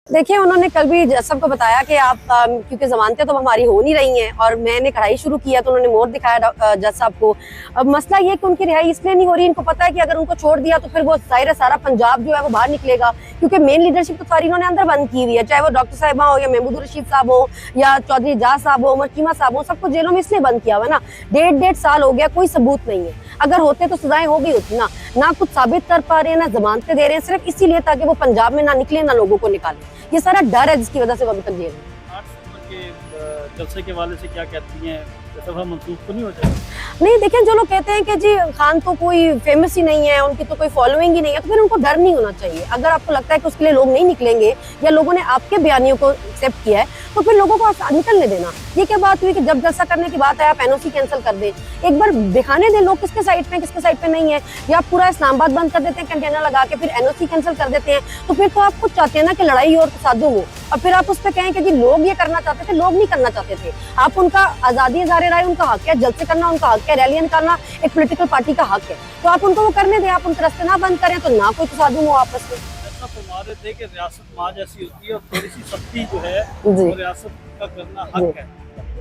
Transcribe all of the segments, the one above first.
देखिए, उन्होंने कल भी जज साहब को बताया कि आप क्योंकि जमानतें तो हमारी हो नहीं रही हैं और मैंने कढ़ाई शुरू किया तो उन्होंने मोहर दिखाया जज साहब को। अब मसला ये कि उनकी रिहाई इसलिए नहीं हो रही, इनको पता है कि अगर उनको छोड़ दिया तो फिर वो जाहिर है सारा पंजाब जो है वो बाहर निकलेगा, क्योंकि मेन लीडरशिप तो सारी इन्होंने अंदर बंद की हुई है, चाहे वो डॉक्टर साहिबा हो या महमूद रशीद साहब हो या चौधरी एजाज साहब हो, उमर चीमा साहब हो, सबको जेलों में इसलिए बंद किया हुआ ना। 1.5 साल हो गया, कोई सबूत नहीं है। अगर होते तो सजाएं हो गई होती ना कुछ साबित कर पा रहे हैं, ना जमानतें दे रहे हैं, सिर्फ इसीलिए ताकि वो पंजाब में ना निकले, ना लोगों को निकाले। ये सारा डर है जिसकी वजह से वो अभी तक जेल में। 8 सितंबर के जलसे के हवाले से क्या कहती हैं, दफा मंसूख तो नहीं हो जाएगा? नहीं, देखिए, जो लोग कहते हैं कि जी खान तो कोई फेमस ही नहीं है, उनकी तो कोई फॉलोइंग ही नहीं है, तो फिर उनको डर नहीं होना चाहिए। अगर आपको लगता है कि उसके लिए लोग नहीं निकलेंगे या लोगों ने आपके बयानियों को एक्सेप्ट किया है तो फिर लोगों को निकलने देना। ये क्या बात हुई कि जब जलसा करने की बात है आप एनओसी कैंसिल कर दें? एक बार दिखाने दें लोग किसके साइड पे किसके साइड पे नहीं है। या आप पूरा इस्लामाबाद बंद कर देते हैं कंटेनर लगा के, फिर एनओसी कैंसिल कर देते हैं, तो फिर तो आप खुद चाहते हैं ना कि लड़ाई और तसादुम हो, और फिर आप उस पर कहें कि जी लोग ये करना चाहते थे, लोग नहीं करना चाहते थे। आप उनका आजादी इज़हार राय उनका हक है, जलसे करना उनका हक है, रैलियां निकालना एक पॉलिटिकल पार्टी का हक है, तो आप उनको वो करने दें। आप उनके रास्ते ना बंद करें तो ना कोई तसादुम हो आपस में। ऐसा फरमा रहे थे कि रियासत माँ जैसी होती है और थोड़ी सी सख्ती जो है वो रियासत का करना हक है।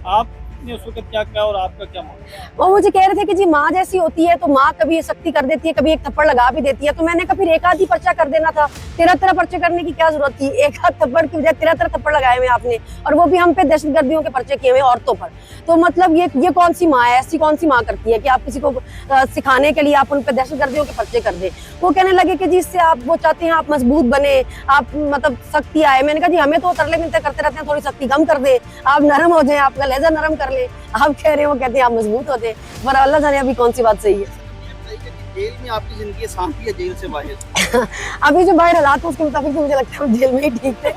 आपने उस वक्त क्या कहा और आपका क्या मानना? वो मुझे कह रहे थे कि जी माँ जैसी होती है तो माँ कभी सख्ती कर देती है, कभी एक थप्पड़ लगा भी देती है। तो मैंने कहा फिर एक आध ही पर्चा कर देना था, 13 पर्चे करने की क्या जरूरत थी? एक आध थप्पड़ की बजाय 13 थप्पड़ लगाए हुए आपने, और वो भी हम पे दहशतगर्दियों के पर्चे किए हुए औरतों पर। तो मतलब ये कौन सी माँ है? ऐसी कौन सी माँ करती है कि आप किसी को सिखाने के लिए आप उन पे दहशतगर्दियों के पर्चे कर दे? वो कहने लगे कि जी इससे आप वो चाहते हैं आप मजबूत बने, आप मतलब सख्ती आए। मैंने कहा जी हमें तो तरले मिलते करते रहते हैं, थोड़ी सख्ती कम कर दे, आप नरम हो जाए, आपका लहजा नरम कर ले। आप कह रहे हैं, वो कहते हैं आप मजबूत होते, पर अल्लाह जाने अभी कौन सी बात सही है। जेल में आपकी जिंदगी शांति है, जेल से बाहर अभी जो बाहर हालात है उसके मुताबिक मुझे लगता है हम जेल में ही ठीक थे।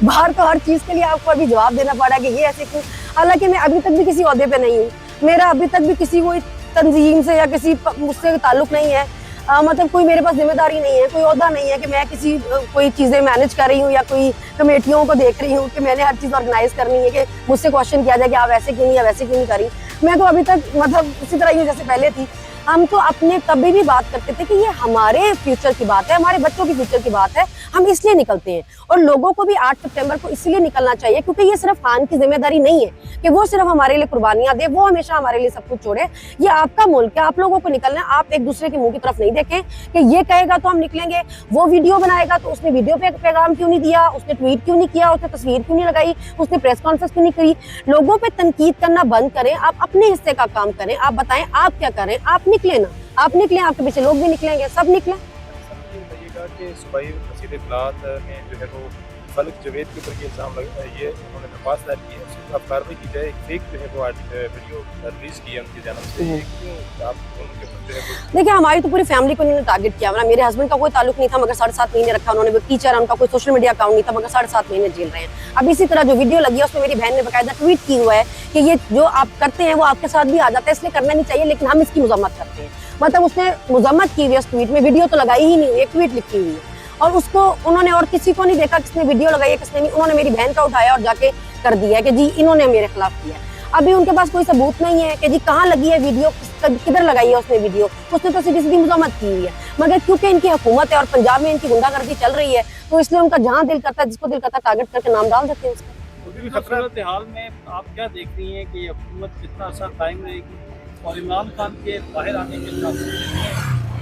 बाहर तो हर चीज के लिए आपको अभी जवाब देना पड़ा कि ये ऐसे क्यों। हालांकि मैं अभी तक भी किसी ओहदे पे नहीं हूँ, मेरा अभी तक भी किसी कोई तंजीम से या किसी मुझसे ताल्लुक नहीं है। मतलब कोई मेरे पास जिम्मेदारी नहीं है, कोई ओहदा नहीं है कि मैं किसी कोई चीज़ें मैनेज कर रही हूँ या कोई कमेटियों को देख रही हूँ कि मैंने हर चीज़ ऑर्गेनाइज करनी है, कि मुझसे क्वेश्चन किया जाए कि आप ऐसे क्यों नहीं या वैसे क्यों नहीं करी। मैं तो अभी तक मतलब उसी तरह ही जैसे पहले थी। हम तो अपने कभी भी बात करते थे कि ये हमारे फ्यूचर की बात है, हमारे बच्चों की फ्यूचर की बात है, हम इसलिए निकलते हैं। और लोगों को भी 8 सितंबर को इसलिए निकलना चाहिए क्योंकि ये सिर्फ खान की जिम्मेदारी नहीं है कि वो सिर्फ हमारे लिए कुर्बानियां दे, वो हमेशा हमारे लिए सब कुछ छोड़े। ये आपका मुल्क है, आप लोगों को निकलना है। आप एक दूसरे के मुंह की तरफ नहीं देखें कि ये कहेगा तो हम निकलेंगे, वो वीडियो बनाएगा तो उसने वीडियो पे पैगाम क्यों नहीं दिया, उसने ट्वीट क्यों नहीं किया, उसने तस्वीर क्यों नहीं लगाई, उसने प्रेस कॉन्फ्रेंस क्यों नहीं करी। लोगों पे तनकीद करना बंद करें, आप अपने हिस्से का काम करें, आप बताएं आप क्या करें, आप निकले ना, आप निकले, आपके पीछे लोग भी निकलेंगे, सब निकले। बताइएगा कि सूबाई मस्जिद इत्तलात में जो है वो फलक जवेद के ऊपर ये इल्ज़ाम ये उन्होंने दरख्वास्त दायर की है, उस पर कार्रवाई की जाए। एक फेक जो है वो वीडियो रिलीज की है उनकी जानब से, क्यों आप उनके ऊपर जो है वो? देखिए, हमारी तो पूरी फैमिली को इन्होंने टारगेट किया। मेरे हस्बैंड का कोई ताल्लुक नहीं था मगर 7.5 महीने रखा उन्होंने, वो टीचर है, उनका कोई सोशल मीडिया अकाउंट नहीं था मगर 7.5 महीने जेल रहे हैं। अब इसी तरह जो वीडियो लगी है उसमें मेरी बहन ने बाकायदा ट्वीट की हुआ है कि ये जो आप करते हैं वो आपके साथ भी आ जाता है, इसलिए करना नहीं चाहिए, लेकिन हम इसकी मजम्मत करते हैं। मतलब उसने मजम्मत की हुई है उस ट्वीट में, वीडियो तो लगाई ही नहीं हुई, एक ट्वीट लिखी हुई है और उसको उन्होंने और किसी को नहीं देखा किसने वीडियो लगाई है किसने नहीं। उन्होंने मेरी बहन का उठाया और जाके कर दिया कि जी इन्होंने मेरे खिलाफ किया। अभी उनके पास कोई सबूत नहीं है कि जी कहाँ लगी है वीडियो, किधर लगाई है उसने वीडियो। उसने तो सीधी सीधी मजम्मत की हुई है, मगर क्योंकि इनकी हुकूमत है और पंजाब में इनकी गुंडागर्दी चल रही है तो इसलिए उनका जहाँ दिल करता है, जिसको दिल करता है, टारगेट करके नाम डाल देते हैं उसका। सूरत हाल में आप क्या देख रही हैं कि ये हुकूमत कितना अर्सा कायम रहेगी और इमरान खान के बाहर आने के चांसेस हैं,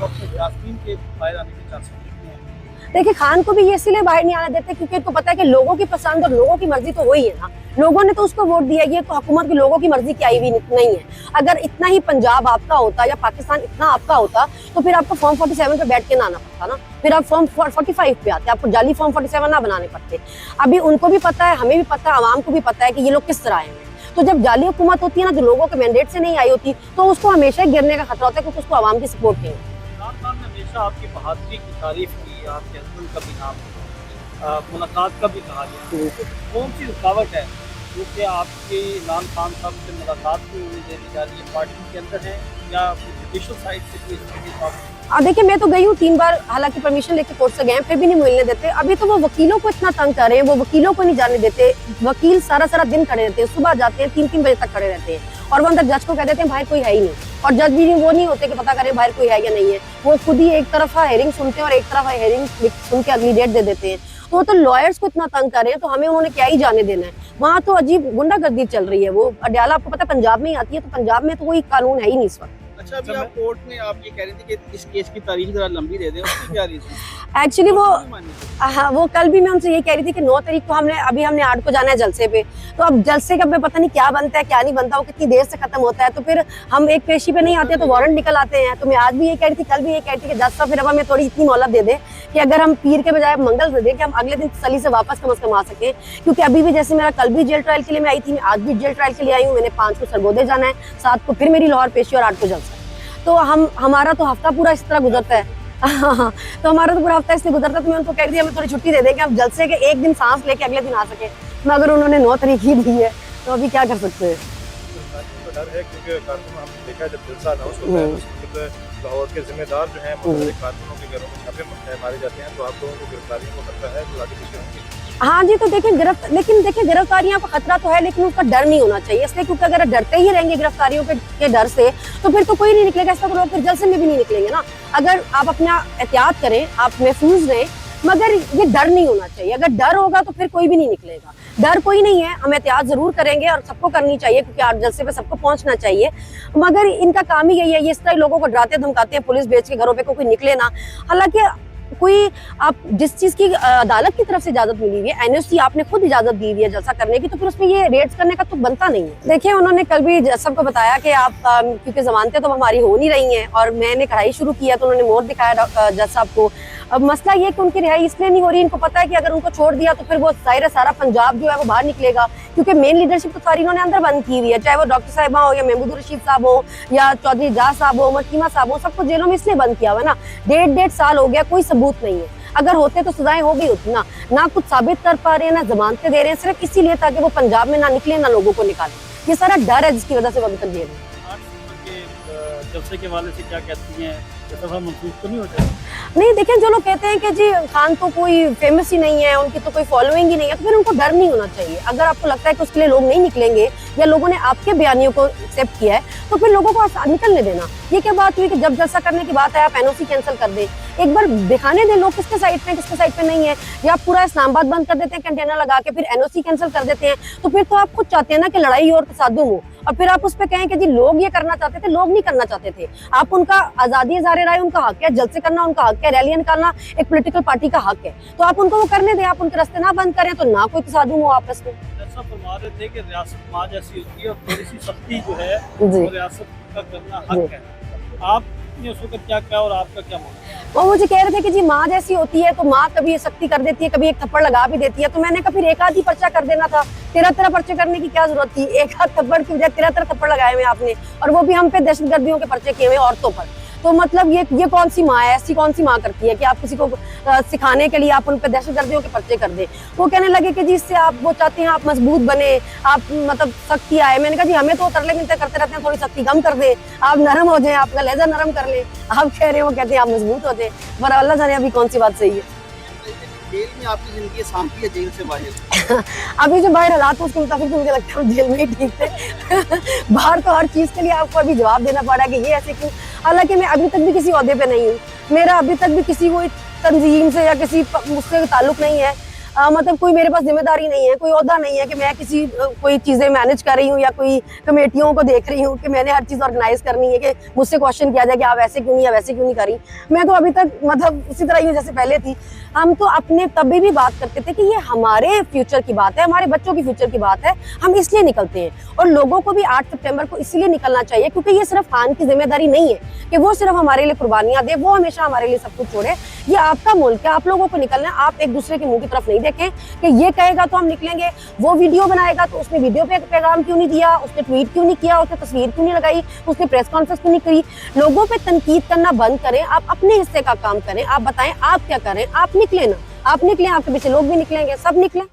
डॉक्टर यास्मीन के बाहर आने के चांसेस हैं? देखिए, खान को भी ये इसलिए बाहर नहीं आने देते क्योंकि इनको पता है कि लोगों की पसंद और लोगों की मर्जी तो वही है ना। लोगों ने तो उसको वोट दिया, ये तो हुकूमत की लोगों की मर्जी की आई हुई नहीं है। अगर इतना ही पंजाब आपका होता या पाकिस्तान इतना आपका होता तो फिर आपको फॉर्म 47 पे बैठ के ना आना पड़ता ना, फिर आप फॉर्म 45 पे आते, आपको जाली फॉर्म 47 ना बनाने पड़ते। अभी उनको भी पता है, हमें भी पता है, आवाम को भी पता है कि ये लोग किस तरह आए हैं। तो जब जाली हुकूमत होती है ना, जो लोगों के मैंडेट से नहीं आई होती, तो उसको हमेशा गिरने का खतरा होता है क्योंकि उसको आवाम की सपोर्ट नहीं है। इमरान खान ने हमेशा आपकी बहादुरी की तारीफ की, आपके हस्बैंड का भी नाम मुलाकात का भी कहा गया, तो कौन सी रुकावट है जो कि आपके इमरान खान साहब से मुलाकात को देने जा रही है, पार्टी के अंदर है या जुडिशल साइड से कोई? देखिए, मैं तो गई हूँ 3 बार, हालांकि परमिशन लेके कोर्ट से गए फिर भी नहीं मिलने देते। अभी तो वो वकीलों को इतना तंग कर रहे हैं, वो वकीलों को नहीं जाने देते। वकील सारा दिन खड़े रहते हैं, सुबह जाते हैं 3-3 बजे तक खड़े रहते हैं और वो अंदर जज को कह देते हैं बाहर कोई है ही नहीं, और जज भी वो नहीं होते कि पता करें बाहर कोई है या नहीं है। वो खुद ही एक तरफा हेयरिंग सुनते हैं और एक तरफा हेयरिंग सुन के अगली डेट दे देते हैं। तो लॉयर्स को इतना तंग कर रहे हैं, तो हमें उन्होंने क्या ही जाने देना है। वहाँ तो अजीब गुंडागर्दी चल रही है। वो अडयाला आपको पता है पंजाब में ही आती है, तो पंजाब में तो कोई कानून है ही नहीं इस वक्त। अच्छा, अभी आप कोर्ट में आप ये कह रहे थे कि इस केस की तारीख जरा लंबी दे दें, उसकी क्या रीजन? एक्चुअली वो कल भी मैं उनसे ये कह रही थी कि 9 तारीख को हमने 8 को जाना है जलसे पे। तो अब जलसे का पता नहीं क्या बनता है क्या नहीं बनता, वो कितनी देर से खत्म होता है। तो फिर हम एक पेशी पे नहीं आते तो वारंट निकल आते हैं। तो मैं आज भी ये कह रही थी, कल भी ये कह रही थी कि जज साहब फिर अब हमें थोड़ी इतनी मोहलत दे दे कि अगर हम पीर के बजाय मंगल दे दें कि हम अगले दिन तसल्ली से वापस कम से कम आ सके। क्योंकि अभी भी जैसे मेरा कल भी जेल ट्रायल के लिए मैं आई थी, मैं आज भी जेल ट्रायल के लिए आई हूँ। मैंने 5 को सरगोदे जाना है, 7 को फिर मेरी लाहौर पेशी और 8 को जलसा। तो हमारा तो हफ्ता पूरा इस तरह गुजरता है। तो हमारा तो पूरा हफ्ता इसलिए गुजरता है। तो मैं उनको कह रही थी हमें थोड़ी छुट्टी दे दें कि हम जलसे के एक दिन सांस लेके अगले दिन आ सके, मगर उन्होंने 9 तारीख ही दी है, तो अभी क्या कर सकते हैं। डर है क्योंकि कारकुन हमने देखा जब जलसा अनाउंस होता है तो लाहौर के जिम्मेदार जो हैं कारकुनों के घरों में छापे मारे जाते हैं, तो आप लोगों को गिरफ्तारियों को खतरा है, तो आगे पीछे होंगे। हाँ जी, तो देखिए गिरफ्तारियों का खतरा तो है, लेकिन उसका डर नहीं होना चाहिए। इसलिए क्योंकि अगर डरते ही रहेंगे गिरफ्तारियों के डर से, तो फिर तो कोई नहीं निकलेगा। ऐसा तो लोग फिर जलसे में भी नहीं निकलेंगे ना। अगर आप अपना एहतियात करें, आप महफूज रहें, मगर ये डर नहीं होना चाहिए। अगर डर होगा तो फिर कोई भी नहीं निकलेगा। डर कोई नहीं है, हम एहतियात जरूर करेंगे और सबको करनी चाहिए, क्योंकि आज जलसे पे सबको पहुंचना चाहिए। मगर इनका काम ही यही है, ये इस तरह लोगों को डराते धमकाते हैं, पुलिस भेज के घरों पे कोई निकले ना। हालांकि कोई आप जिस चीज की अदालत की तरफ से इजाजत मिली हुई है, एनओसी आपने खुद इजाजत दी हुई है जलसा करने की, तो फिर उसमें ये रेड्स करने का तो बनता नहीं है। देखिए उन्होंने कल भी जज साहब को बताया कि आप क्योंकि जमानतें तो हमारी हो नहीं रही हैं और मैंने कढ़ाई शुरू किया, तो उन्होंने मोहर दिखाया जज साहब को। अब मसला ये कि उनकी रिहाई इसलिए नहीं हो रही, इनको पता है कि अगर उनको छोड़ दिया तो फिर वो जाहिर सारा पंजाब जो है वो बाहर निकलेगा, क्योंकि मेन लीडरशिप तो सारी इन्होंने अंदर बंद की हुई है। चाहे वो डॉक्टर साहिबा हो या महमूद रशीद साहब हो या चौधरी एजाज साहब हो, मकीमा साहब हो, सबको जेलों में इसलिए बंद किया हुआ है ना। 1.5 साल हो गया, कोई सबूत नहीं है। अगर होते तो सजाएं हो गई होती ना कुछ साबित कर पा रहे हैं, ना जमानतें दे रहे हैं, सिर्फ इसीलिए ताकि वो पंजाब में ना निकले, ना लोगों को निकाले। ये सारा डर है जिसकी वजह से वो अभी तक जेल में। जलसे के वाले से क्या कहती हैं, महसूस तो नहीं हो जाएगा? नहीं, देखिए जो लोग कहते हैं कि जी खान तो कोई फेमस ही नहीं है, उनकी तो कोई फॉलोइंग ही नहीं है, तो फिर उनको डर नहीं होना चाहिए। अगर आपको लगता है कि उसके लिए लोग नहीं निकलेंगे या लोगों ने आपके बयानियों को एक्सेप्ट किया है, तो फिर लोगों को निकलने देना। ये क्या बात हुई कि जब जलसा करने की बात है आप एनओसी कैंसिल कर दें? एक बार दिखाने दें लोग किसके साइड पे किसके साइड पे नहीं है। या आप पूरा इस्लामाबाद बंद कर देते हैं कंटेनर लगा के, फिर एनओसी कैंसिल कर देते हैं, तो फिर तो आप खुद चाहते हैं ना कि लड़ाई और तसादुम हो, और फिर आप उस पर कहें कि जी लोग ये करना चाहते थे, लोग नहीं करना चाहते थे। आप उनका आजादी इज़हार राय उनका हक है, जलसे करना उनका हक है, रैलियां निकालना एक पॉलिटिकल पार्टी का हक है, तो आप उनको वो करने दें। आप उनके रास्ते ना बंद करें, तो ना कोई तसादुम हो आपस में। ऐसा फरमा रहे थे कि रियासत माँ जैसी होती है और थोड़ी सी सख्ती जो है जी। वो रियासत का करना हक है। आपने उस वक्त क्या कहा और आपका क्या मानना? वो मुझे कह रहे थे कि जी माँ जैसी होती है, तो माँ कभी सख्ती कर देती है, कभी एक थप्पड़ लगा भी देती है। तो मैंने कहा फिर एक आध ही पर्चा कर देना था, 13 पर्चे करने की क्या जरूरत थी? एक आध थप्पड़ की बजाय 13 थप्पड़ लगाए हुए आपने, और वो भी हम पे दहशतगर्दियों के पर्चे किए हुए औरतों पर। तो मतलब ये कौन सी माँ है, ऐसी कौन सी माँ करती है कि आप किसी को सिखाने के लिए आप उन पे दहशतगर्दियों के पर्चे कर दे? वो कहने लगे कि जी इससे आप वो चाहते हैं आप मजबूत बने, आप मतलब सख्ती आए। मैंने कहा जी हमें तो तरले मिलते करते रहते हैं, थोड़ी सख्ती कम कर दे, आप नरम हो जाए, आपका लहजा नरम कर ले। आप कह रहे हैं, वो कहते हैं आप मजबूत हो जाए, पर अल्लाह जाने अभी कौन सी बात सही है। जेल में आपकी जिंदगी आसान थी या जेल से बाहर? अभी जो बाहर हालात है उसके मुताबिक मुझे लगता है हम जेल में ही ठीक थे। बाहर तो हर चीज के लिए आपको अभी जवाब देना पड़ा कि ये ऐसे क्यों। हालांकि मैं अभी तक भी किसी ओहदे पे नहीं हूँ, मेरा अभी तक भी किसी कोई तंजीम से या किसी मुझसे ताल्लुक नहीं है। मतलब कोई मेरे पास जिम्मेदारी नहीं है, कोई ओहदा नहीं है कि मैं किसी कोई चीज़ें मैनेज कर रही हूँ या कोई कमेटियों को देख रही हूँ कि मैंने हर चीज़ ऑर्गेनाइज करनी है, कि मुझसे क्वेश्चन किया जाए कि आप ऐसे क्यों नहीं या वैसे क्यों नहीं करी। मैं तो अभी तक मतलब उसी तरह ही हूँ जैसे पहले थी। हम तो अपने तभी भी बात करते थे कि ये हमारे फ्यूचर की बात है, हमारे बच्चों की फ्यूचर की बात है, हम इसलिए निकलते हैं। और लोगों को भी 8 सितंबर को इसलिए निकलना चाहिए क्योंकि ये सिर्फ खान की जिम्मेदारी नहीं है कि वो सिर्फ हमारे लिए कुर्बानियां दे, वो हमेशा हमारे लिए सब कुछ छोड़े। ये आपका मुल्क है, आप लोगों को निकलना है। आप एक दूसरे के मुंह की तरफ नहीं देखें कि ये कहेगा तो हम निकलेंगे, वो वीडियो बनाएगा तो उसने वीडियो पे पैगाम क्यों नहीं दिया, उसने ट्वीट क्यों नहीं किया, उसने तस्वीर क्यों नहीं लगाई, उसने प्रेस कॉन्फ्रेंस क्यों नहीं करी। लोगों पे तनकीद करना बंद करें, आप अपने हिस्से का काम करें, आप बताएं आप क्या करें, आप निकले ना, आप निकलें, आपके पीछे लोग भी निकलेंगे, सब निकलें।